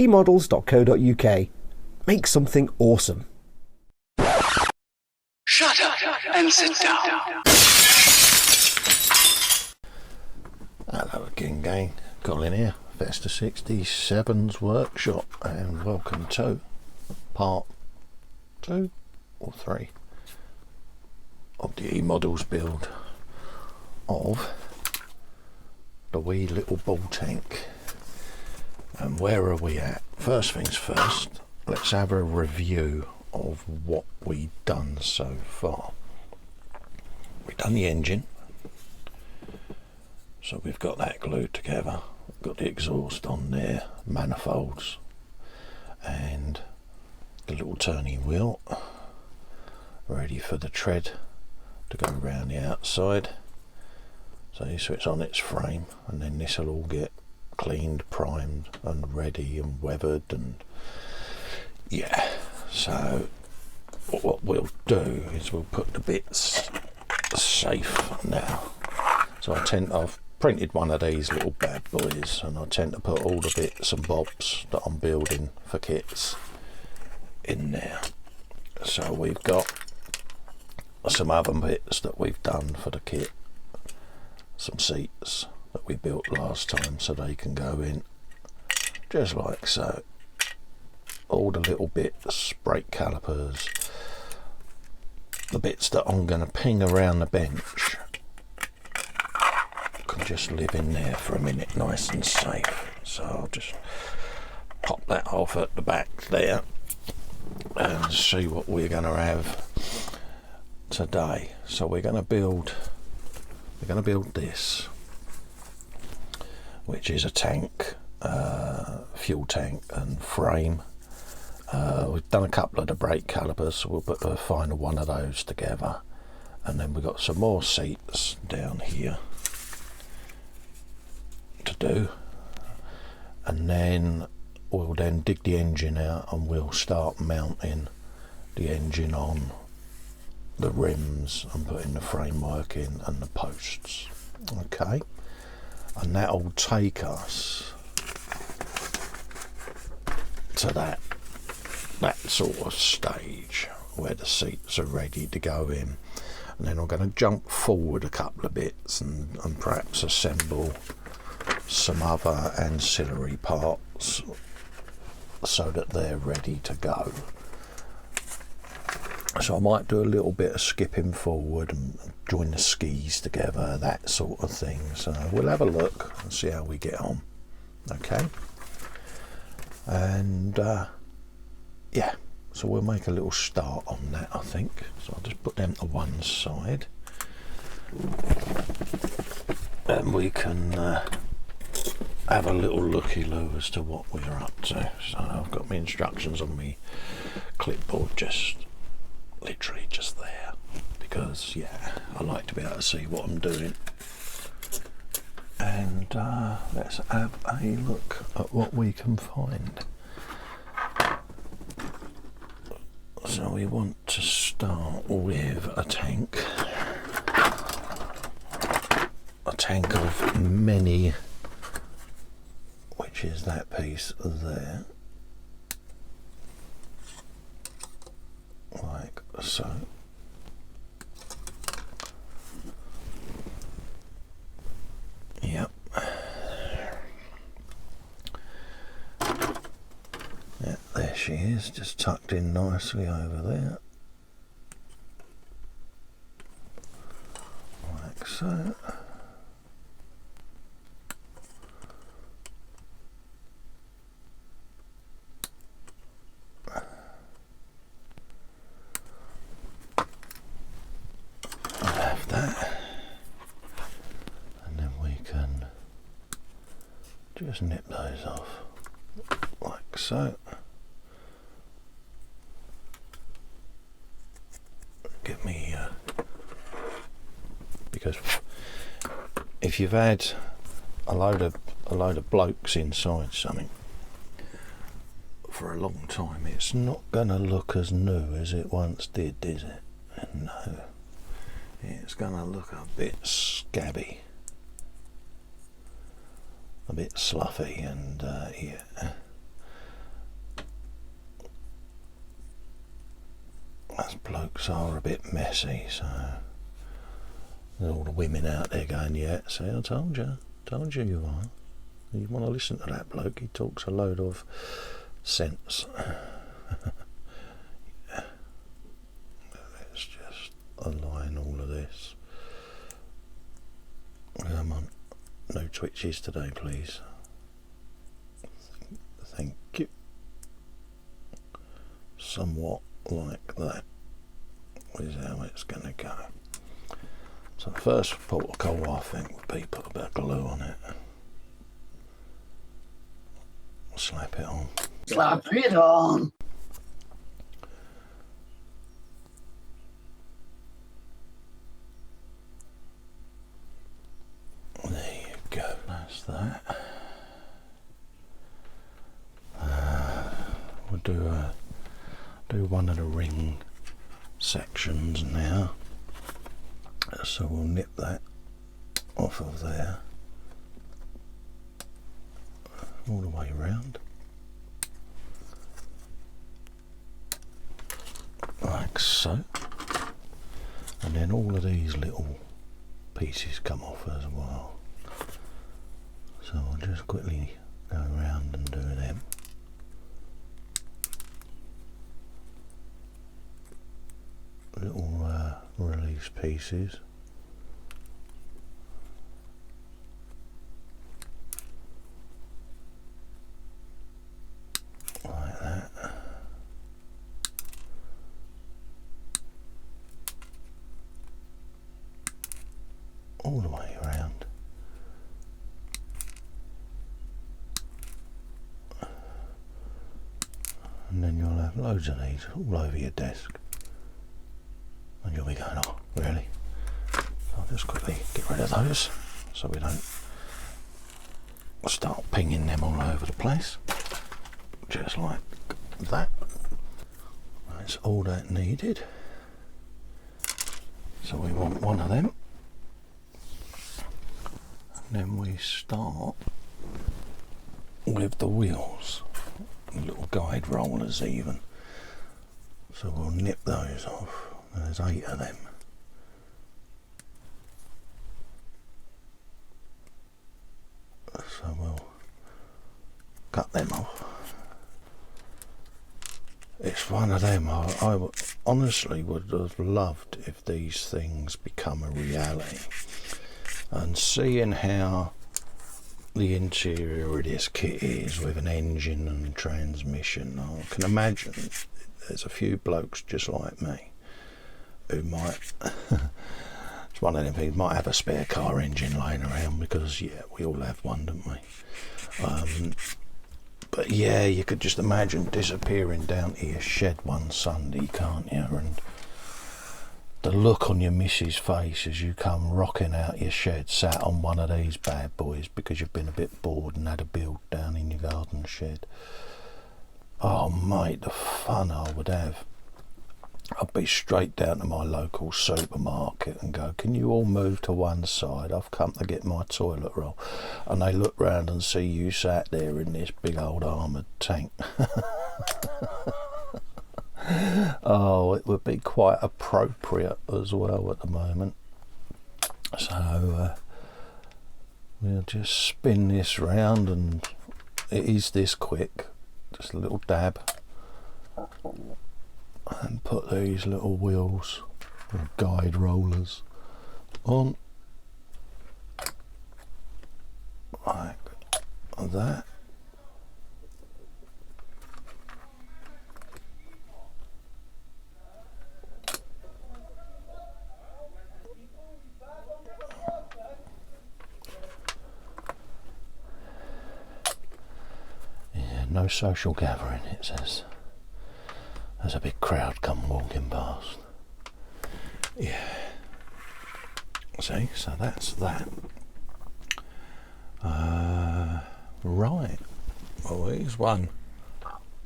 eModels.co.uk. Make something awesome. Shut up and sit down. Hello again, gang. Colin here, Festa 67's workshop, and welcome to part 2 or 3 of the eModels build of the wee little ball tank. And where are we at? First things first, let's have a review of what we've done so far. We've done the engine, so we've got that glued together, got the exhaust on there, manifolds, and the little turning wheel ready for the tread to go around the outside. So it's on its frame, and then this will all get cleaned, primed and ready and weathered, and yeah. So what we'll do is we'll put the bits safe now. So I've printed one of these little bad boys, and I tend to put all the bits and bobs that I'm building for kits in there. So we've got some other bits that we've done for the kit, some seats that we built last time, so they can go in just like so. All the little bits, brake calipers, the bits that I'm going to ping around the bench can just live in there for a minute nice and safe. So I'll just pop that off at the back there and see what we're going to have today. So we're going to build this, which is a tank, fuel tank and frame. We've done a couple of the brake calipers, so we'll put the final one of those together, and then we've got some more seats down here to do, and then we'll then dig the engine out and we'll start mounting the engine on the rims and putting the framework in and the posts. Okay, and that'll take us to that sort of stage where the seats are ready to go in, and then I'm going to jump forward a couple of bits and perhaps assemble some other ancillary parts so that they're ready to go. So I might do a little bit of skipping forward and join the skis together, that sort of thing. So we'll have a look and see how we get on. Okay, and yeah, so we'll make a little start on that, I think. So I'll just put them to one side, and we can have a little looky-loo as to what we're up to. So I've got my instructions on my clipboard, just literally just there, because yeah, I like to be able to see what I'm doing. And let's have a look at what we can find. So we want to start with a tank of many, which is that piece there, like so. Yep. Yeah, there she is, just tucked in nicely over there, like so. I'll have that, and then we can just nip those off like so. Get me because if you've had a load of blokes inside something for a long time, it's not gonna look as new as it once did, is it? No, it's gonna look a bit scabby, a bit sloughy, and yeah. blokes are a bit messy, so there's all the women out there going, yeah, see, I told you you are. You want to listen to that bloke, he talks a load of sense. Yeah. Let's just align all of this. Come on, no twitches today, please. Thank you. Somewhat like that is how it's going to go. So the first protocol, I think, would be put a bit of glue on it. Slap it on. Slap it on. There you go. That's that. We'll do one of the ring sections now. So we'll nip that off of there all the way round, like so, and then all of these little pieces come off as well. So I'll just quickly go around and do them. Little release pieces. Like that. All the way around. And then you'll have loads of these all over your desk. And you'll be going, oh, really? I'll just quickly get rid of those so we don't start pinging them all over the place. Just like that. That's all that needed. So we want one of them. And then we start with the wheels. Little guide rollers even. So we'll nip those off. There's 8 of them. So we'll cut them off. It's one of them. I honestly would have loved if these things become a reality. And seeing how the interior of this kit is with an engine and transmission, I can imagine there's a few blokes just like me who might, it's one of them things, might have a spare car engine lying around, because yeah, we all have one, don't we? But yeah, you could just imagine disappearing down to your shed one Sunday, can't you? And the look on your missus' face as you come rocking out your shed, sat on one of these bad boys because you've been a bit bored and had a build down in your garden shed. Oh mate, the fun I would have. I'd be straight down to my local supermarket and go, can you all move to one side? I've come to get my toilet roll. And they look round and see you sat there in this big old armoured tank. Oh, it would be quite appropriate as well at the moment. So we'll just spin this round, and it is this quick. Just a little dab. And put these little wheels, or guide rollers, on like that. Yeah, no social gathering, it says. There's a big crowd come walking past. Yeah. See, so that's that. Right. Well, here's one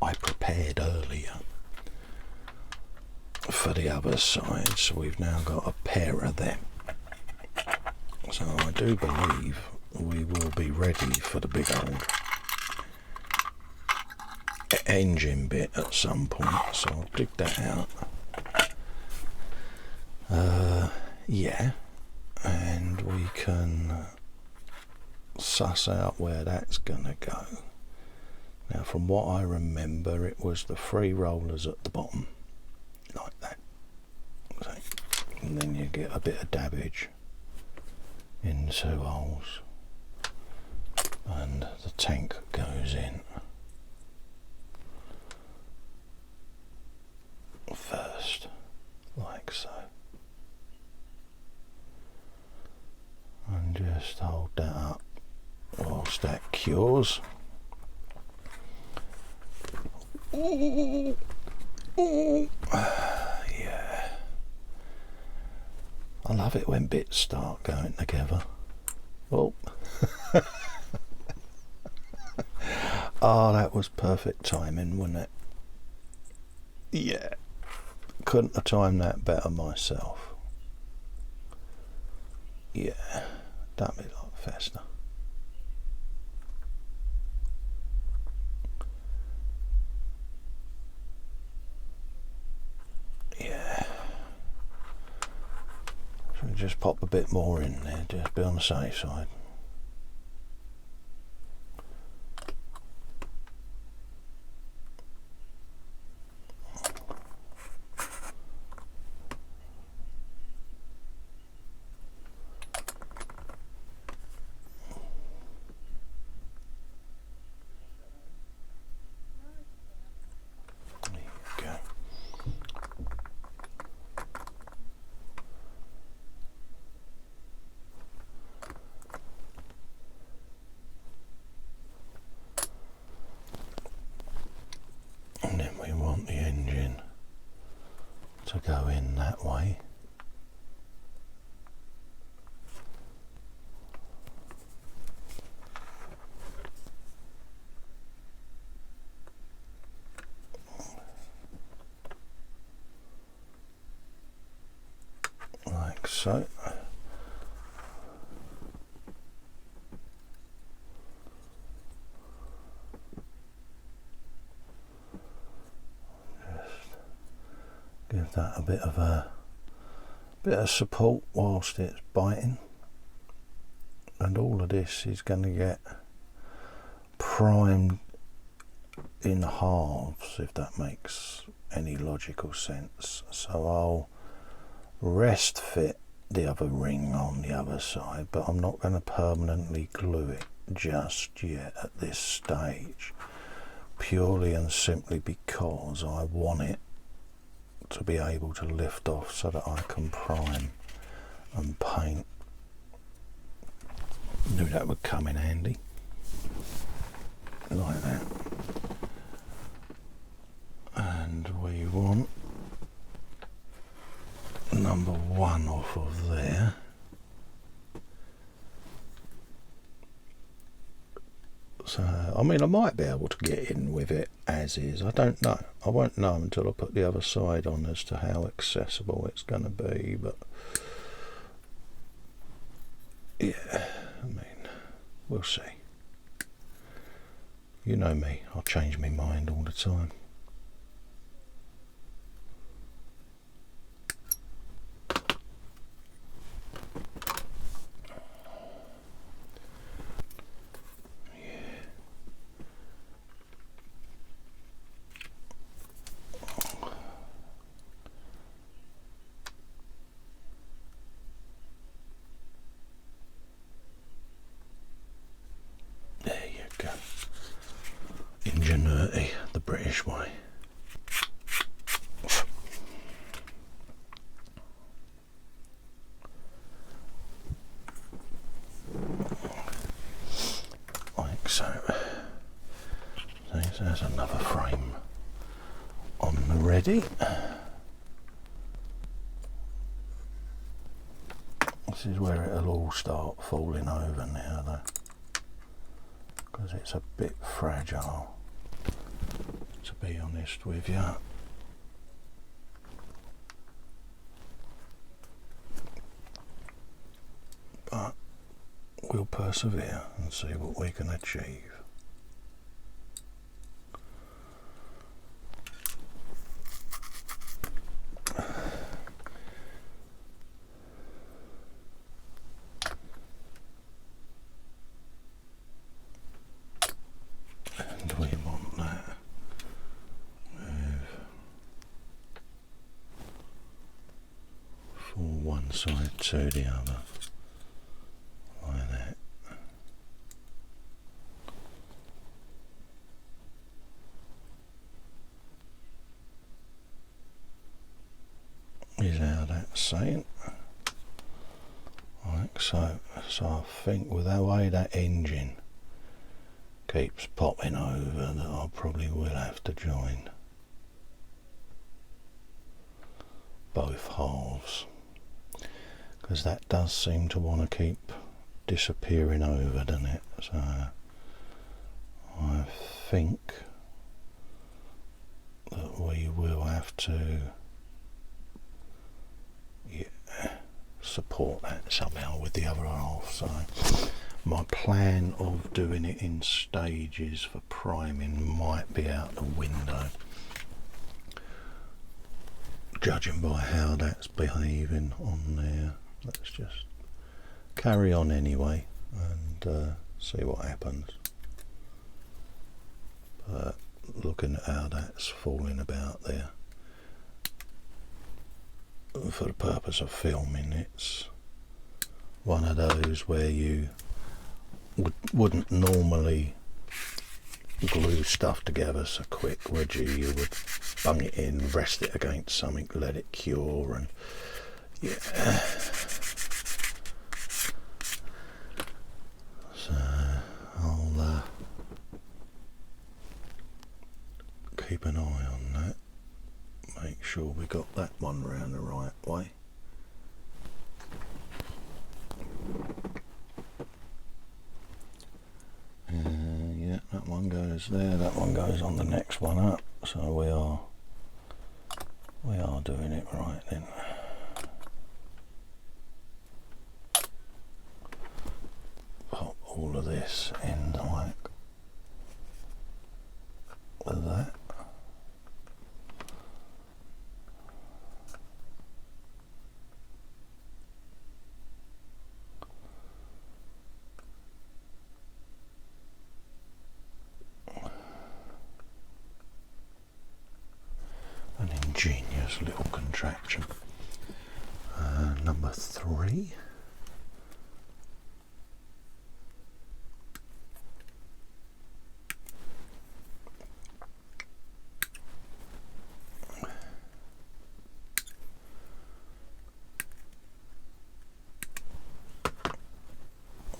I prepared earlier for the other side, so we've now got a pair of them. So I do believe we will be ready for the big old engine bit at some point, so I'll dig that out Yeah, and we can suss out where that's gonna go. Now, from what I remember, it was the 3 rollers at the bottom, like that. So, and then you get a bit of dabbage in 2 holes, and the tank goes in first, like so. And just hold that up whilst that cures. Ooh. Ooh. Yeah. I love it when bits start going together. Oh. Oh, that was perfect timing, wasn't it? Yeah. Couldn't have timed that better myself. Yeah. Done me like Festa. Yeah. So we just pop a bit more in there, just be on the safe side. And then we want the engine to go in that way. Like so. Give that a bit of support whilst it's biting, and all of this is going to get primed in halves, if that makes any logical sense. So I'll rest fit the other ring on the other side, but I'm not going to permanently glue it just yet at this stage, purely and simply because I want it to be able to lift off so that I can prime and paint. Knew that would come in handy, like that. And we want number 1 off of there. So, I mean, I might be able to get in with it as is. I don't know. I won't know until I put the other side on as to how accessible it's going to be. But, yeah, I mean, we'll see. You know me. I'll change my mind all the time. Ingenuity, the British way. Like so. So there's another frame on the ready. This is where it'll all start falling over now though, because it's a bit fragile, to be honest with you. But we'll persevere and see what we can achieve. side to the other, like that. Is how that's saying. Like so. So I think with the way that engine keeps popping over, that I probably will have to join both halves, because that does seem to want to keep disappearing over, doesn't it? So I think that we will have to support that somehow with the other half. So my plan of doing it in stages for priming might be out the window, judging by how that's behaving on there. Let's just carry on anyway and see what happens. But looking at how that's falling about there, for the purpose of filming, it's one of those where you wouldn't normally glue stuff together so quick, would you? You would bung it in, rest it against something, let it cure, and yeah. So I'll keep an eye on that. Make sure we got that one round the right way. Yeah, that one goes there, that one goes on the next one up, so we are doing it right then. Pop all of this in like that. An ingenious little contraption. Number 3.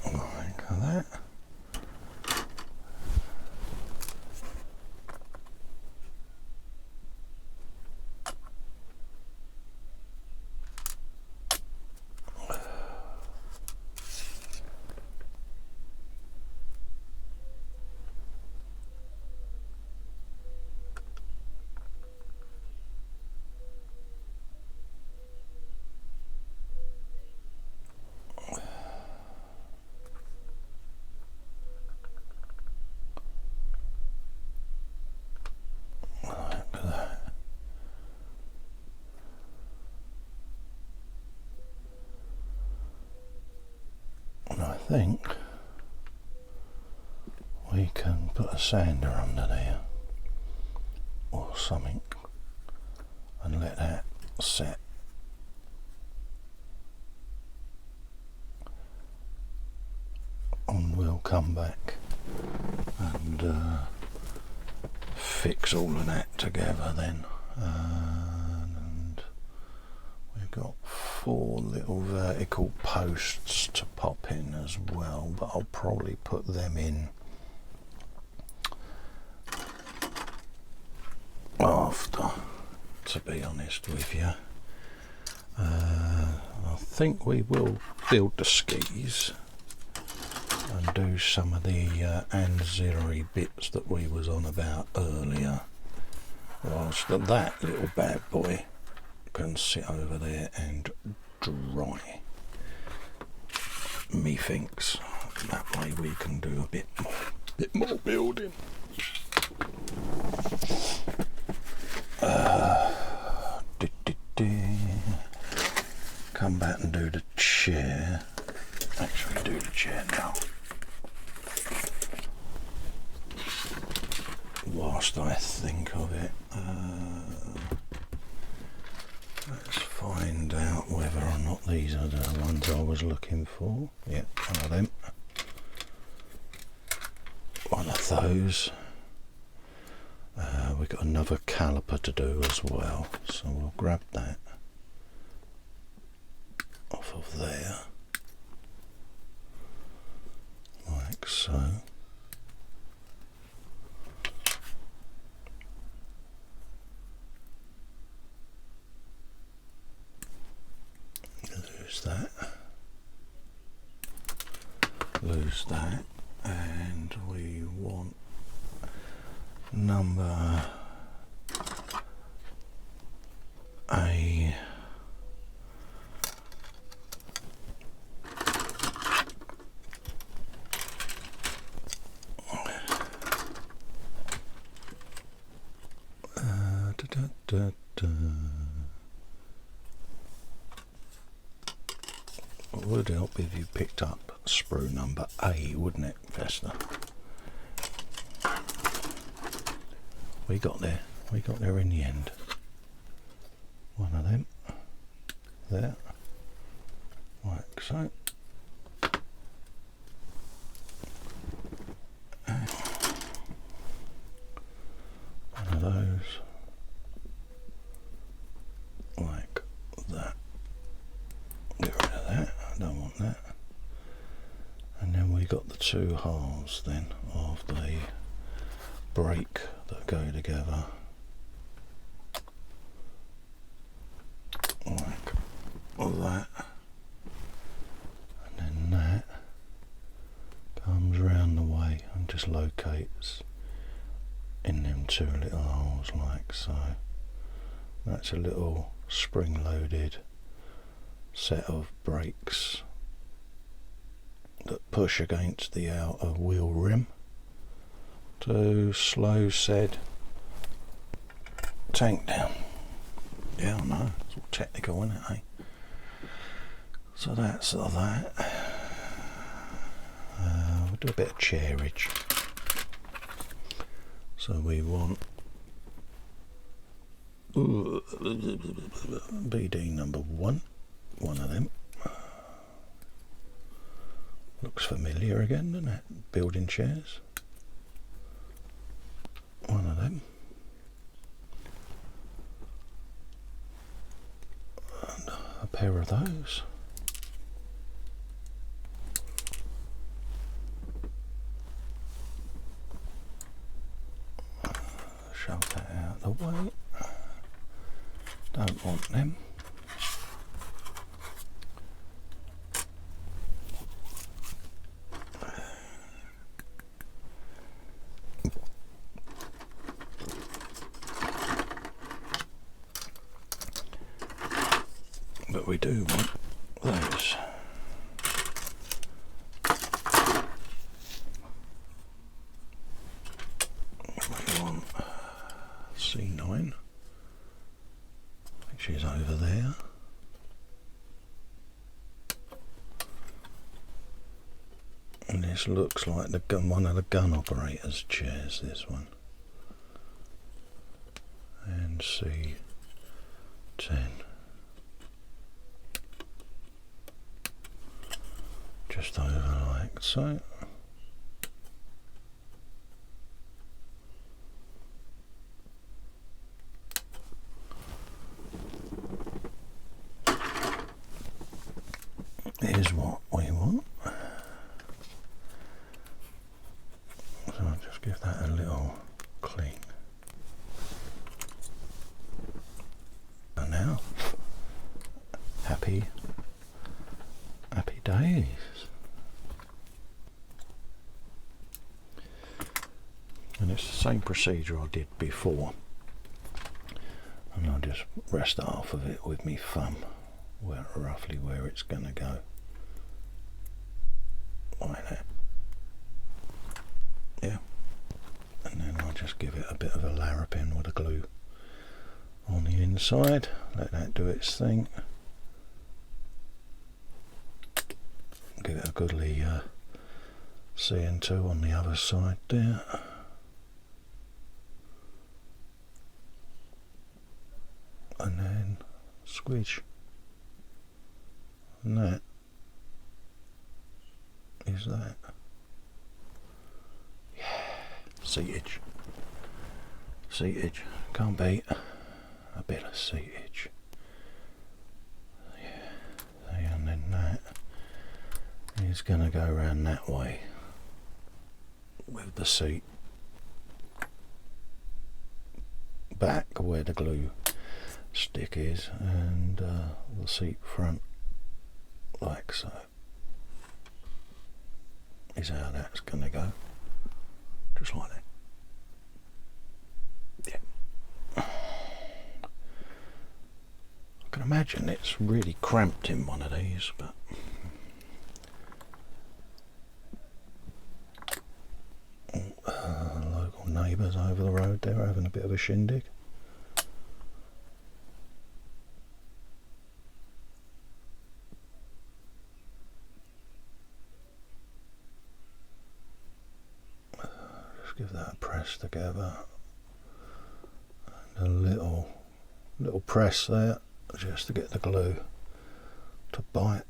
Like that. I think we can put a sander under there or something and let that set. And we'll come back and fix all of that together then. And we've got 4 little vertical posts to pop in as well, but I'll probably put them in after, to be honest with you. I think we will build the skis and do some of the ancillary bits that we was on about earlier, whilst that little bad boy can sit over there and dry. Methinks that way we can do a bit more building. Come back and do the chair. Actually, do the chair now. Whilst I think of it, let's find out whether or not these are the ones I was looking for. Yeah, one of them. One of those. We've got another caliper to do as well, so we'll grab that off of there, like so. Lose that, and we want number A. It would help if you picked up sprue number A, wouldn't it, Festa? We got there in the end. One of them, there, like so. And one of those, like that. Get rid of that, I don't want that. And then we got the two halves then of the brake that go together, like that, and then that comes round the way and just locates in them two little holes like so. That's a little spring-loaded set of brakes that push against the outer wheel rim to slow said tank down. Yeah, I know, it's all technical, isn't it, eh? So that's that. We'll do a bit of chairage. So we want BD number one of them. Looks familiar again, doesn't it? Building chairs. One of them. And a pair of those. Shove that out of the way. Don't want them. But we do want those. We want C9, which is over there. And this looks like the gun, one of the gun operator's chairs, this one. And C10. Just over like so. Here's what we want. So I'll just give that a little clean. And now, happy days. And it's the same procedure I did before, and I'll just rest half of it with my thumb, roughly where it's going to go, like that. Yeah, and then I'll just give it a bit of a larrapin with a glue on the inside, let that do its thing, give it a goodly CN2 on the other side there. And then squidge. And that is that. Yeah, seatage. Seatage. Can't beat a bit of seatage. Yeah, and then that is going to go around that way with the seat back where the glue stick is, and the seat front like so is how that's going to go, just like that. Yeah, I can imagine it's really cramped in one of these, but local neighbours over the road there are having a bit of a shindig. Just give that a press together, and a little press there just to get the glue to bite.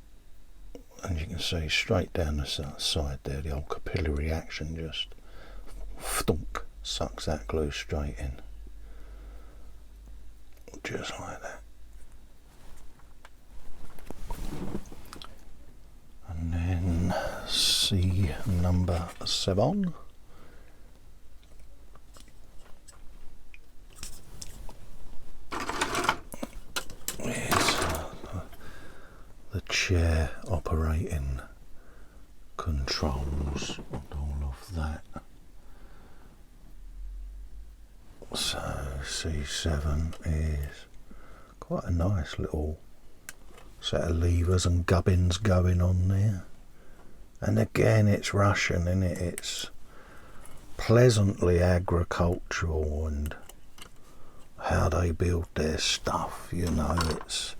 And you can see straight down the side there, the old capillary action just thunk, sucks that glue straight in, just like that. And then C number 7. The chair operating controls and all of that. So C7 is quite a nice little set of levers and gubbins going on there. And again, it's Russian, isn't it? It's pleasantly agricultural, and how they build their stuff, you know, it's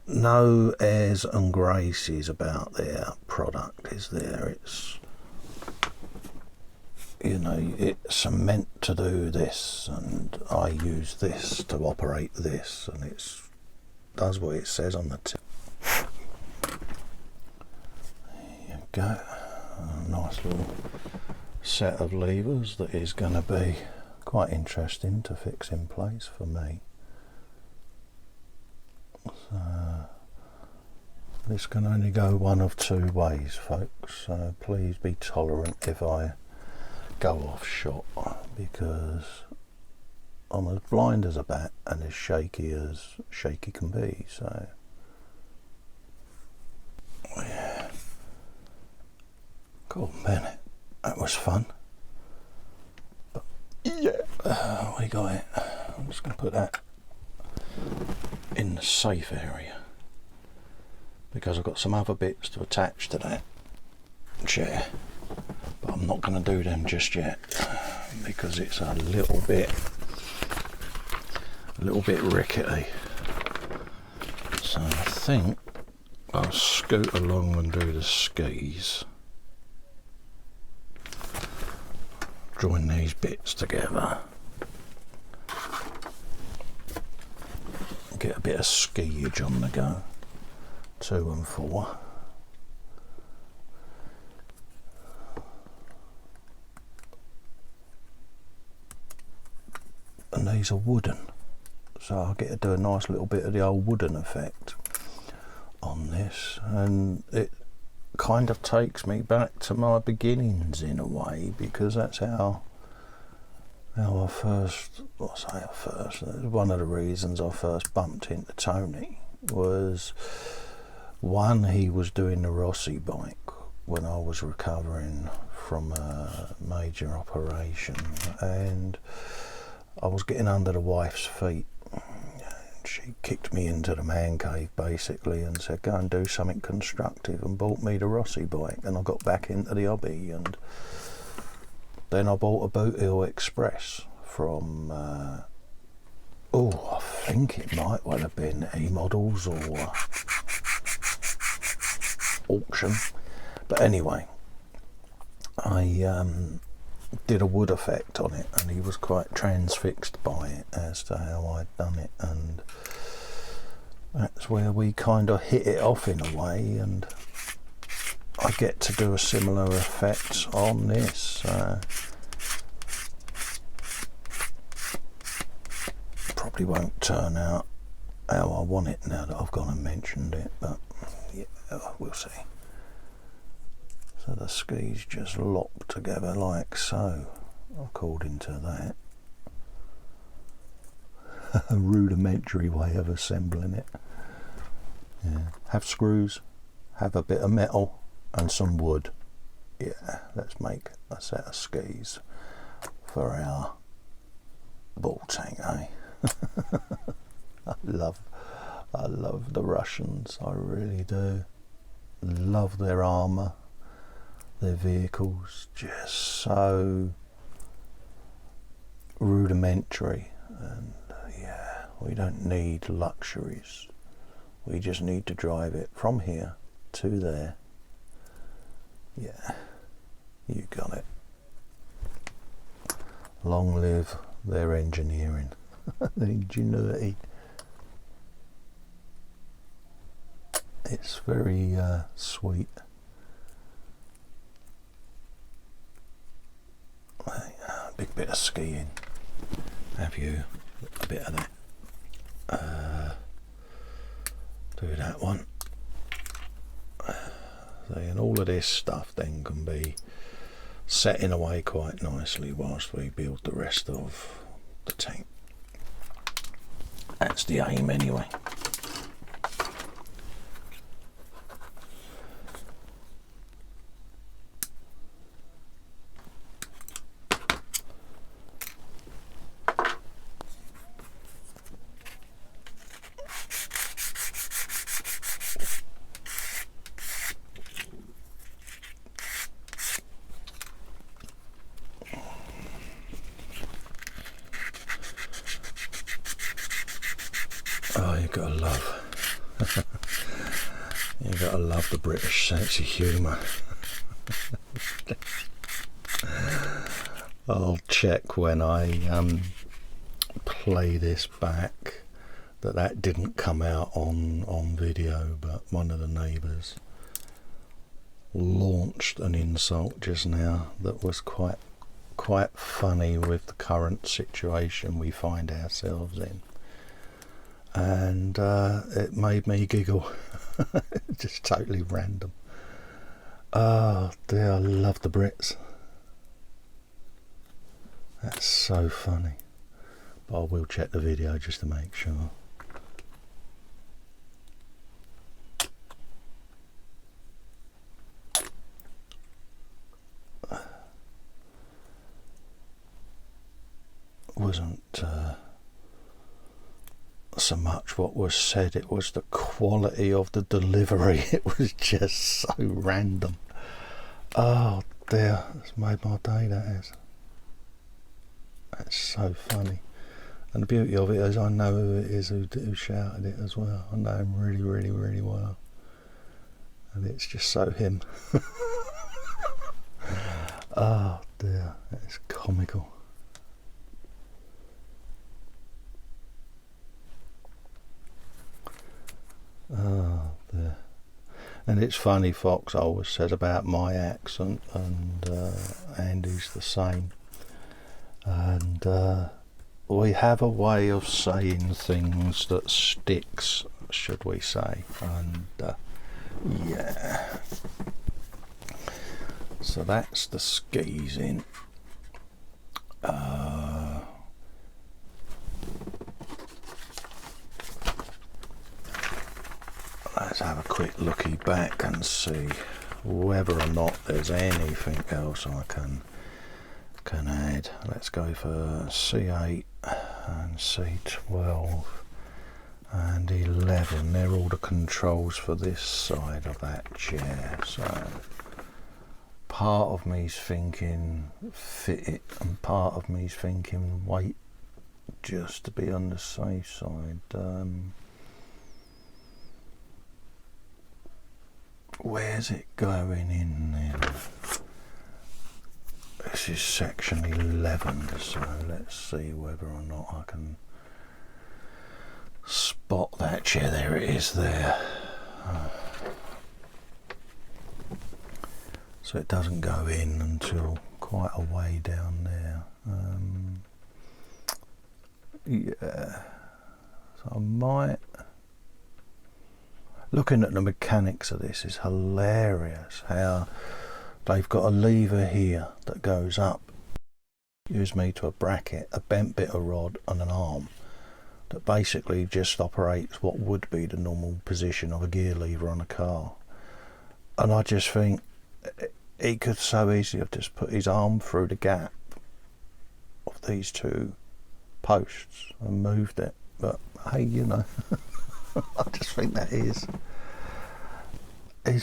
no airs and graces about their product, is there? It's, you know, it's meant to do this, and I use this to operate this, and it does what it says on the tip. There you go. A nice little set of levers that is going to be quite interesting to fix in place for me. So this can only go one of two ways, folks, so please be tolerant if I go off shot, because I'm as blind as a bat and as shaky can be. So yeah, cool, man, that was fun. But yeah, we got it. I'm just going to put that in the safe area, because I've got some other bits to attach to that chair, but I'm not going to do them just yet because it's a little bit rickety. So I think I'll scoot along and do the skis, join these bits together, get a bit of skiage on the go, 2 and 4. And these are wooden, so I'll get to do a nice little bit of the old wooden effect on this, and it kind of takes me back to my beginnings in a way, because that's how I first, one of the reasons I first bumped into Tony was, one, he was doing the Rossi bike when I was recovering from a major operation, and I was getting under the wife's feet. She kicked me into the man cave basically and said, go and do something constructive, and bought me the Rossi bike, and I got back into the hobby. And then I bought a Boot Hill Express from I think it might well have been eModels or auction, but anyway, I did a wood effect on it, and he was quite transfixed by it as to how I'd done it. And that's where we kind of hit it off in a way, and I get to do a similar effect on this. Probably won't turn out how I want it now that I've gone and mentioned it, but yeah, we'll see. So the skis just lock together like so, according to that. A rudimentary way of assembling it. Yeah. Have screws, have a bit of metal and some wood. Yeah, let's make a set of skis for our ball tank, eh? I love the Russians, I really do. Love their armour, their vehicles, just so rudimentary, and yeah, we don't need luxuries. We just need to drive it from here to there. Yeah, you got it. Long live their engineering. The ingenuity. It's very sweet. Big bit of skiing. Have you a bit of that? Do that one. And all of this stuff then can be setting away quite nicely whilst we build the rest of the tank. That's the aim anyway. Oh, you gotta love the British sense of humour. I'll check when I play this back that didn't come out on video, but one of the neighbours launched an insult just now that was quite funny with the current situation we find ourselves in. And it made me giggle. Just totally random. Oh dear, I love the Brits. That's so funny. But I will check the video just to make sure. Wasn't so much what was said, it was the quality of the delivery. It was just so random. Oh dear, it's made my day, that is. That's so funny. And the beauty of it is I know who it is who shouted it as well. I know him really, really, really well. And it's just so him. Oh dear, it's comical. Oh dear. And it's funny, Fox always said about my accent, and Andy's the same. And we have a way of saying things that sticks, should we say. And yeah. So that's the skis in. Let's have a quick looky back and see whether or not there's anything else I can add. Let's go for C8 and C12 and 11. They're all the controls for this side of that chair. So part of me's thinking fit it, and part of me's thinking wait, just to be on the safe side. Where's it going in then? This is section 11, so let's see whether or not I can spot spot that chair. There it is there. So it doesn't go in until quite a way down there. Yeah, so I might... Looking at the mechanics of this is hilarious, how they've got a lever here that goes up, use me to a bracket, a bent bit of rod and an arm that basically just operates what would be the normal position of a gear lever on a car. And I just think he could so easily have just put his arm through the gap of these two posts and moved it, but hey, you know. I just think that is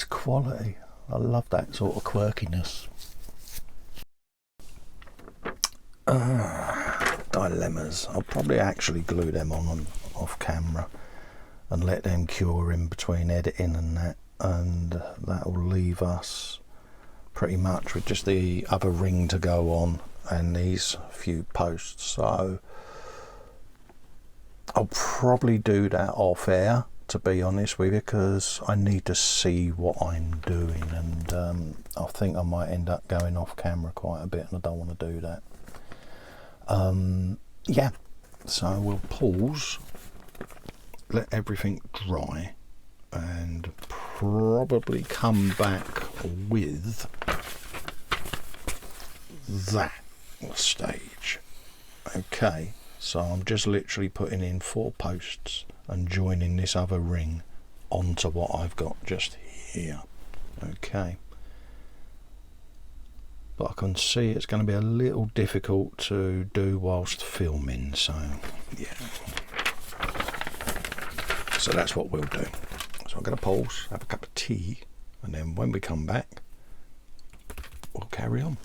quality. I love that sort of quirkiness. Dilemmas. I'll probably actually glue them on off camera and let them cure in between editing and that, and that will leave us pretty much with just the other ring to go on and these few posts. So I'll probably do that off air, to be honest with you, because I need to see what I'm doing, and I think I might end up going off camera quite a bit, and I don't want to do that. Yeah, so we'll pause, let everything dry, and probably come back with that stage. Okay. So I'm just literally putting in 4 posts and joining this other ring onto what I've got just here. Okay. But I can see it's going to be a little difficult to do whilst filming, so yeah. So that's what we'll do. So I'm going to pause, have a cup of tea, and then when we come back, we'll carry on.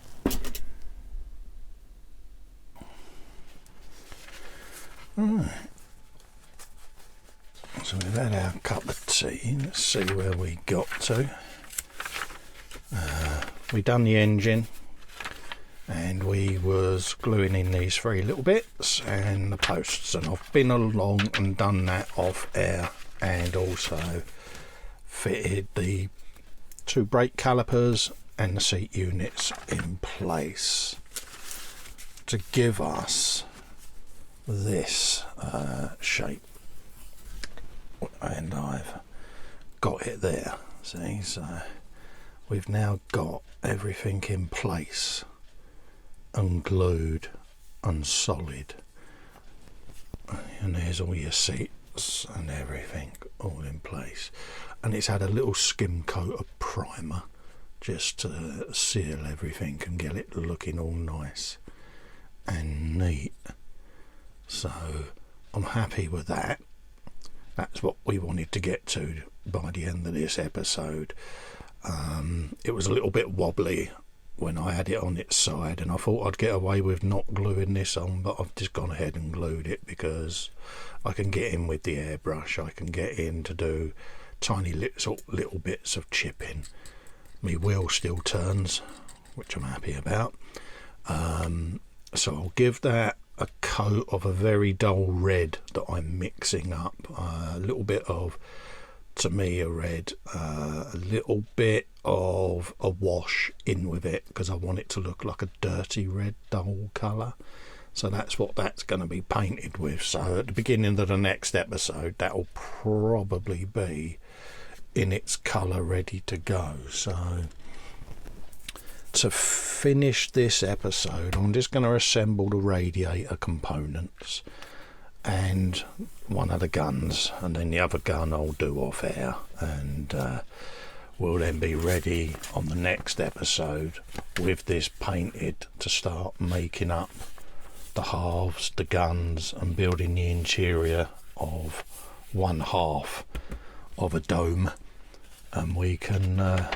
Right. So we've had our cup of tea. Let's see where we got to. We done the engine, and we was gluing in these 3 little bits and the posts, and I've been along and done that off air, and also fitted the 2 brake calipers and the seat units in place to give us this shape, and I've got it there, see. So we've now got everything in place and glued and solid, and there's all your seats and everything all in place, and it's had a little skim coat of primer just to seal everything and get it looking all nice and neat. So I'm happy with that. That's what we wanted to get to by the end of this episode. It was a little bit wobbly when I had it on its side, and I thought I'd get away with not gluing this on, but I've just gone ahead and glued it because I can get in with the airbrush. I can get in to do tiny little bits of chipping. My wheel still turns, which I'm happy about. So I'll give that a coat of a very dull red that I'm mixing up, a little bit of Tamiya red, a little bit of a wash in with it because I want it to look like a dirty red dull colour. So that's what that's going to be painted with. So at the beginning of the next episode, that will probably be in its colour ready to go. So to finish this episode, I'm just going to assemble the radiator components and one of the guns, and then the other gun I'll do off air, and we'll then be ready on the next episode with this painted to start making up the halves, the guns, and building the interior of one half of a dome, and we can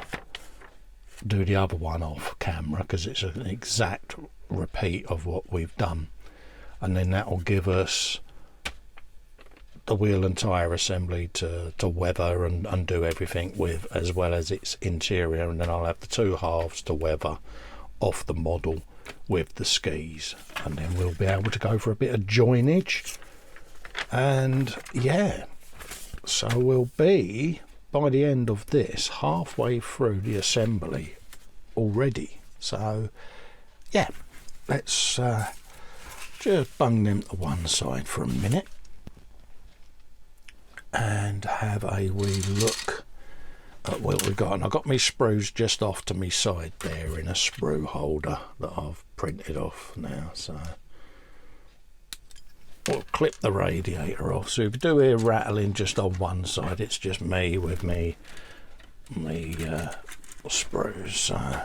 do the other one off camera because it's an exact repeat of what we've done, and then that will give us the wheel and tyre assembly to weather and do everything with, as well as its interior, and then I'll have the 2 halves to weather off the model with the skis, and then we'll be able to go for a bit of joinage. And yeah, So we'll be, by the end of this, halfway through the assembly already. So yeah, let's just bung them to one side for a minute and have a wee look at what we got. And I got my sprues just off to my side there in a sprue holder that I've printed off now. So we'll clip the radiator off. So if you do hear rattling just on one side, it's just me with me sprues. So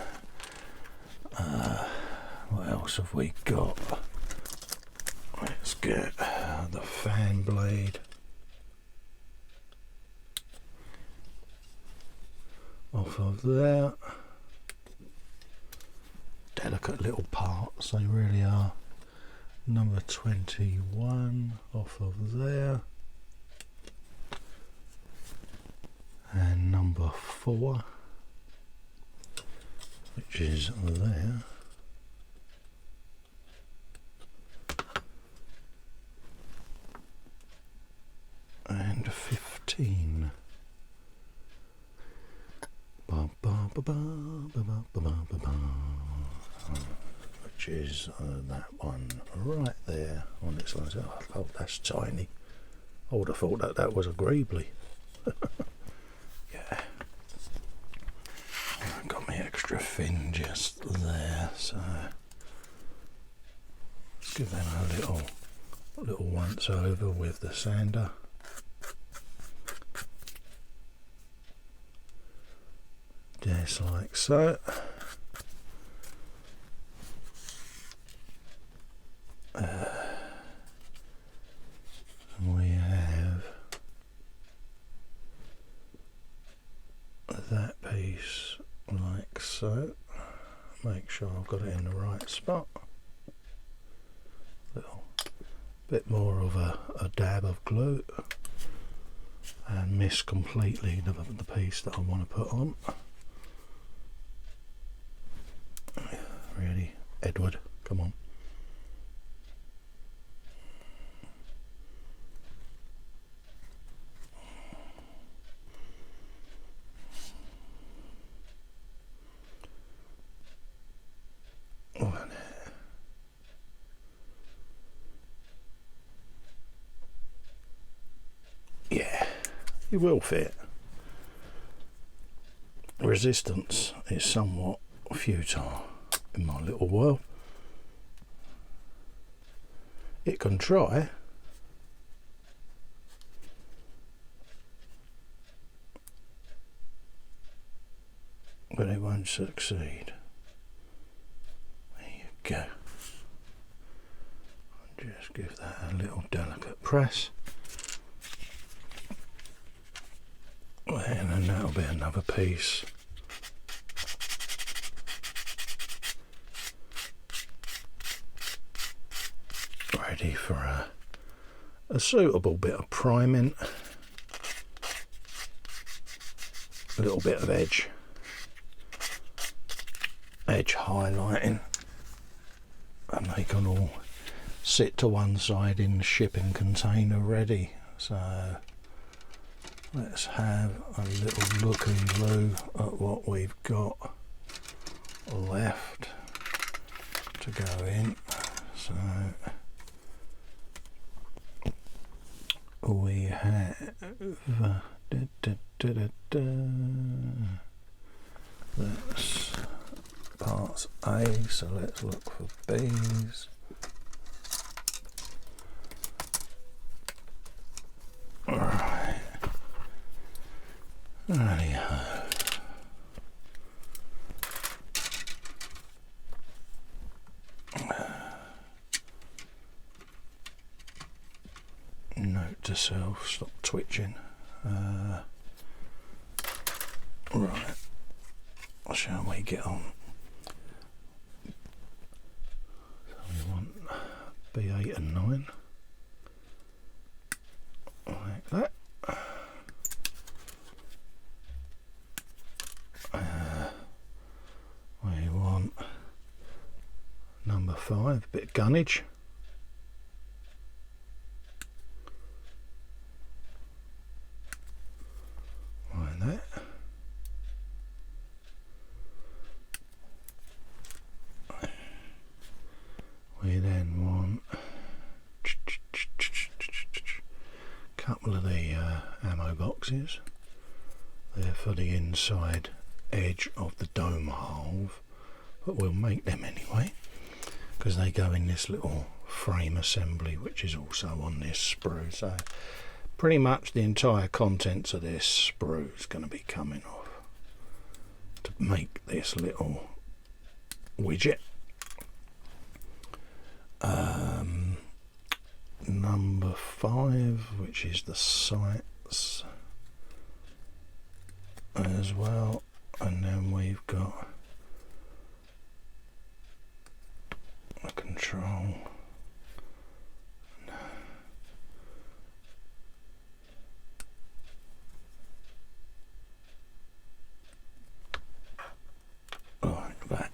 what else have we got? Let's get the fan blade off of there. Delicate little parts they really are. Number 21 off of there, and number 4, which is there, and 15. Ba, ba, ba, ba, ba, ba, ba, ba, ba. Which is that one right there on its line. Oh, that's tiny. I would have thought that was a greebly. Yeah. I've got my extra fin just there, so let's give them a little once over with the sander. Just like so. We have that piece like so. Make sure I've got it in the right spot. Little bit more of a dab of glue, and miss completely the piece that I want to put on. Really, Edward, come on. Yeah, it will fit. Resistance is somewhat futile in my little world. It can try, but it won't succeed. There you go. Just give that a little delicate press, and then that'll be another piece. Ready for a suitable bit of priming, a little bit of edge highlighting, and they can all sit to one side in the shipping container ready. So let's have a little look and glue at what we've got left to go in. So we have that's parts A, so let's look for B's. Alright, anyhow, note to self, stop twitching. Right, shall we get on? So we want B8 and 9 like that. We want number 5, bit of gunnage. couple of the ammo boxes. They're for the inside edge of the dome halve, but we'll make them anyway because they go in this little frame assembly which is also on this sprue. So pretty much the entire contents of this sprue is going to be coming off to make this little widget. Number 5, which is the sights as well, and then we've got a control. Like that,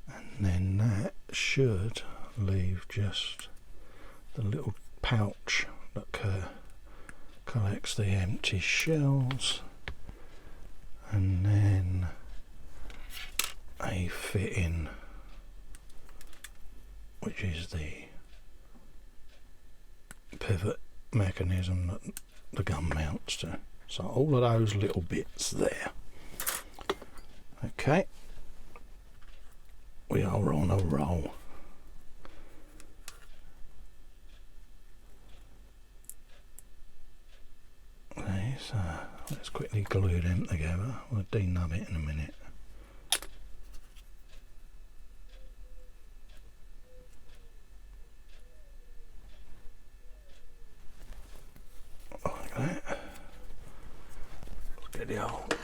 and then that should leave just the little pouch that collects the empty shells, and then a fitting which is the pivot mechanism that the gun mounts to. So all of those little bits there. Okay, we are on a roll. Okay, so let's quickly glue them together. We'll denub it in a minute. Like that. Let's get the old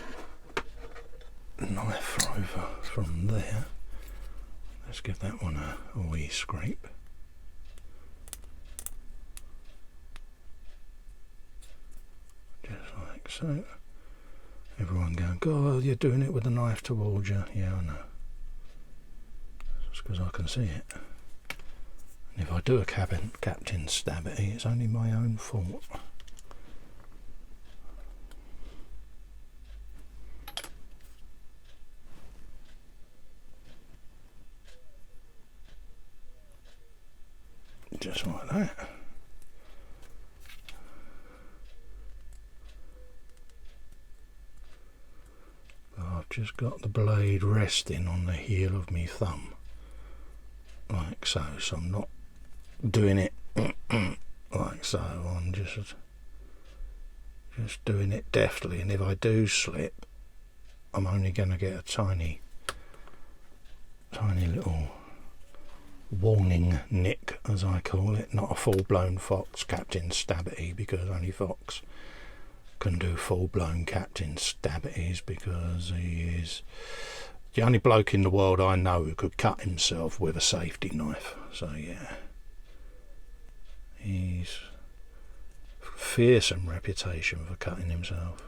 knife over from there. Let's give that one a wee scrape. Just like so. Everyone going, God, you're doing it with a knife towards you. Yeah, I know. It's because I can see it. And if I do a captain stab at it, it's only my own fault. Just like that. I've just got the blade resting on the heel of my thumb, like so. So I'm not doing it like so. I'm just doing it deftly. And if I do slip, I'm only going to get a tiny little warning nick, as I call it, not a full-blown Fox Captain Stabity, because only Fox can do full-blown Captain Stabities, because he is the only bloke in the world I know who could cut himself with a safety knife. So yeah, he's fearsome reputation for cutting himself,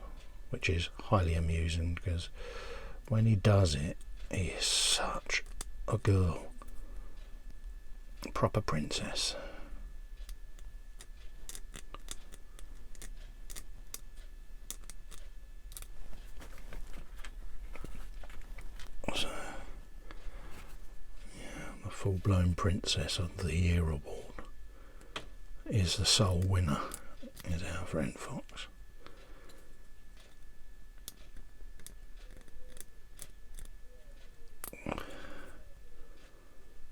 which is highly amusing because when he does it, he is such a girl. Proper princess. So, yeah, the full-blown princess of the year award is the sole winner, is our friend Fox.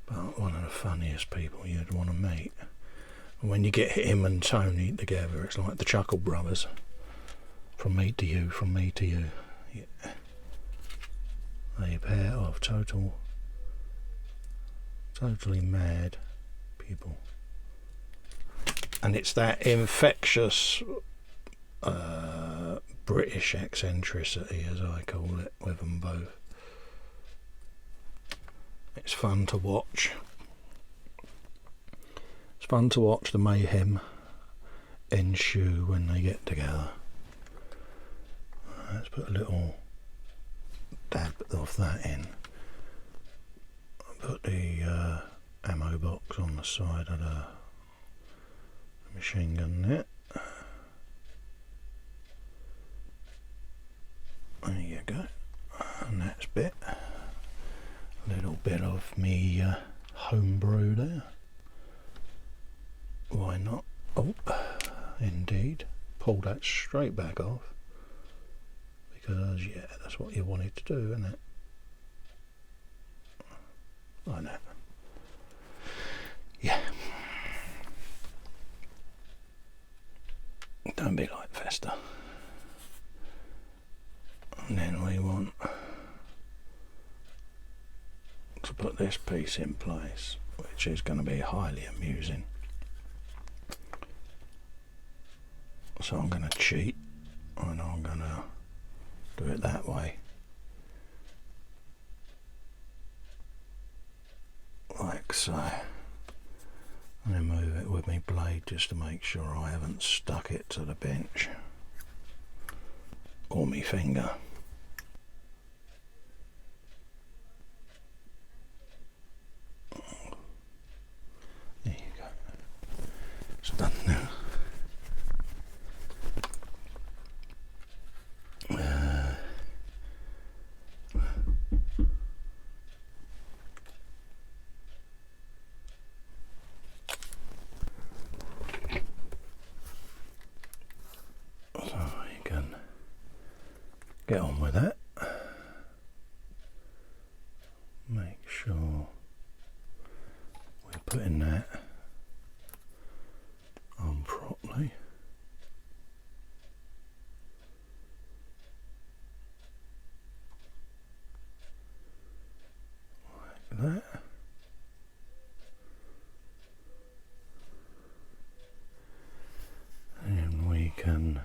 But one of the funniest people you'd want to meet. And when you get him and Tony together, it's like the Chuckle Brothers. From me to you, from me to you. Yeah. A pair of totally mad people. And it's that infectious British eccentricity, as I call it, with them both. It's fun to watch. It's fun to watch the mayhem ensue when they get together. Let's put a little dab of that in. Put the ammo box on the side of the machine gun there. There you go. And that's bit. Little bit of me homebrew there. Why not? Oh, indeed. Pull that straight back off, because yeah, that's what you wanted to do, isn't it? Like that. Yeah. Don't be like Festa. And then we want to put this piece in place, which is going to be highly amusing. So I'm going to cheat, and I'm going to do it that way. Like so. And then move it with my blade just to make sure I haven't stuck it to the bench or my finger. There you go. It's done now. Get on with that. Make sure we're putting that on properly. Like that. And we can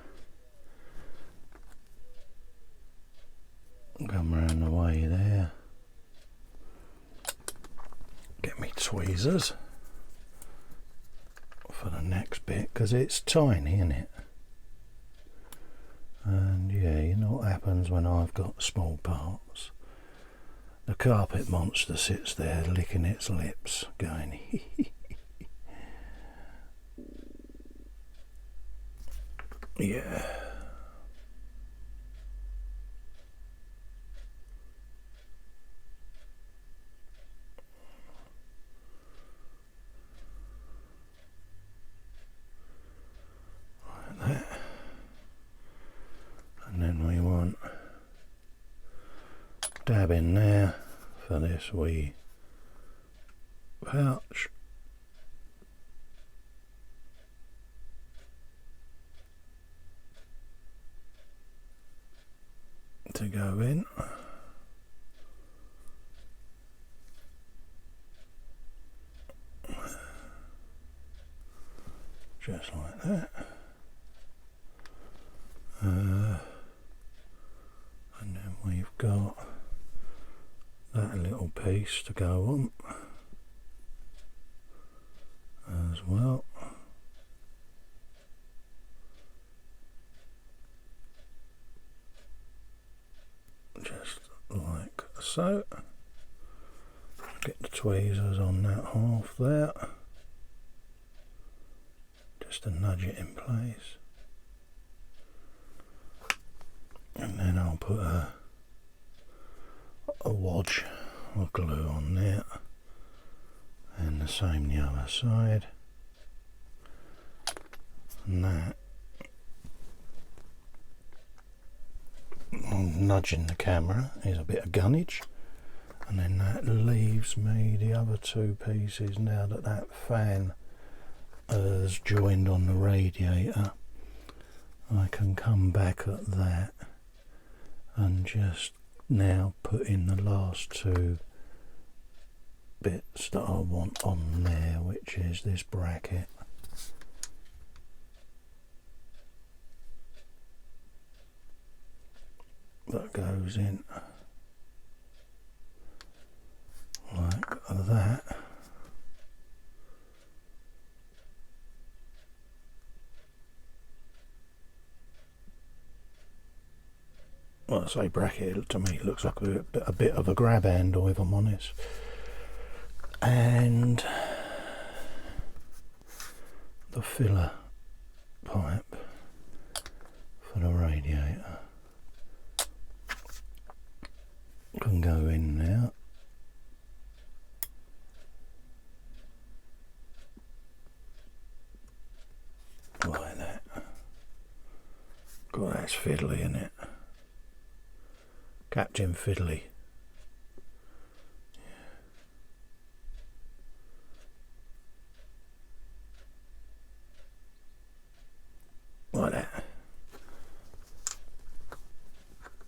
come around the way there. Get me tweezers for the next bit, because it's tiny, isn't it? And yeah, you know what happens when I've got small parts. The carpet monster sits there licking its lips, going yeah. And then we want dab in there for this wee pouch. To go in. Just like that. And then we've got that little piece to go on as well. Just like so. Get the tweezers on that half there, just to nudge it in place. And then I'll put a wodge of glue on there, and the same the other side. And that, I'm nudging the camera, is a bit of gunnage, and then that leaves me the other two pieces. Now that that fan is joined on the radiator, I can come back at that and just now put in the last two bits that I want on there, which is this bracket that goes in like that. Well, I say bracket, to me it looks like a bit of a grab handle, if I'm honest. And the filler pipe for the radiator can go in now. Like that. God, that's fiddly, isn't it? Captain Fiddly. Like that.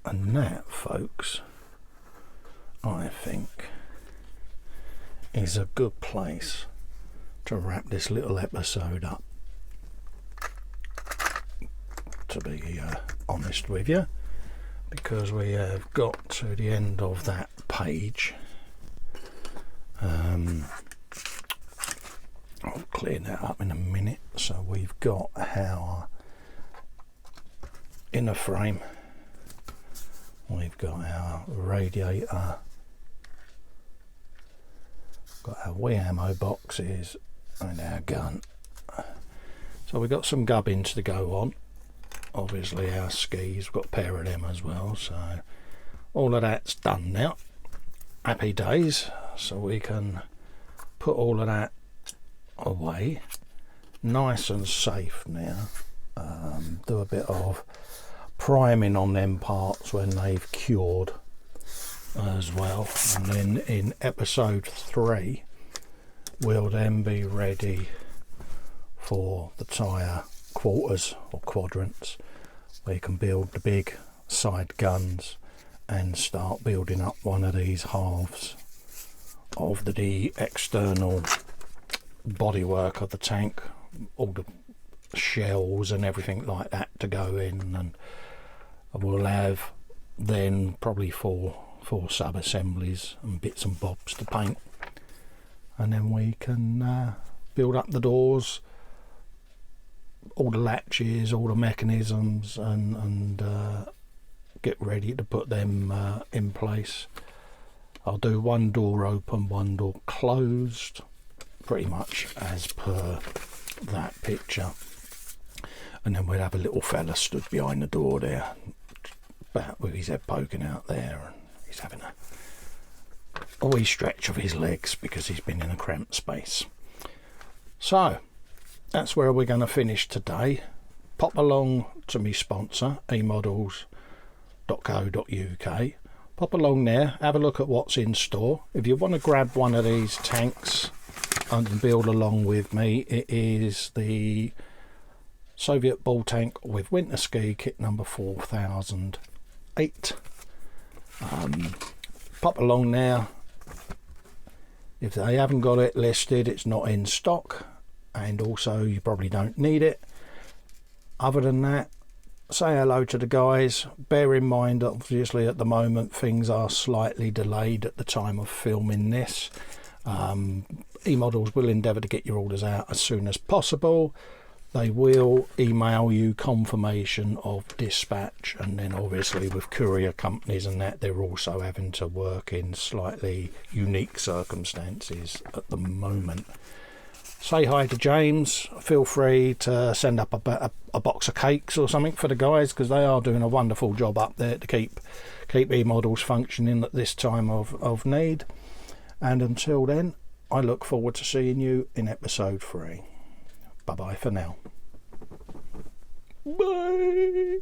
And that, folks, I think is a good place to wrap this little episode up, to be honest with you, because we have got to the end of that page. I'll clear that up in a minute. So we've got our inner frame, we've got our radiator, got our wee ammo boxes and our gun. So we've got some gubbins to go on. Obviously our skis, we've got a pair of them as well, so all of that's done now. Happy days. So we can put all of that away nice and safe now. Do a bit of priming on them parts when they've cured as well, and then in episode 3 we'll then be ready for the tyre quarters or quadrants, where you can build the big side guns and start building up one of these halves of the external bodywork of the tank, all the shells and everything like that to go in, and we'll have then probably four sub assemblies and bits and bobs to paint, and then we can build up the doors, all the latches, all the mechanisms, and get ready to put them in place. I'll do one door open, one door closed, pretty much as per that picture, and then we'll have a little fella stood behind the door there, about with his head poking out there, and he's having a wee stretch of his legs because he's been in a cramped space. So that's where we're going to finish today. Pop along to me sponsor, eModels.co.uk. Pop along there, have a look at what's in store. If you want to grab one of these tanks and build along with me, it is the Soviet ball tank with winter ski kit number 4008. Pop along there. If they haven't got it listed, it's not in stock, and also you probably don't need it. Other than that, say hello to the guys. Bear in mind, obviously at the moment things are slightly delayed at the time of filming this. eModels will endeavour to get your orders out as soon as possible. They will email you confirmation of dispatch, and then obviously with courier companies and that, they're also having to work in slightly unique circumstances at the moment. Say hi to James. Feel free to send up a box of cakes or something for the guys, because they are doing a wonderful job up there to keep eModels functioning at this time of need. And until then, I look forward to seeing you in episode 3. Bye bye for now. Bye.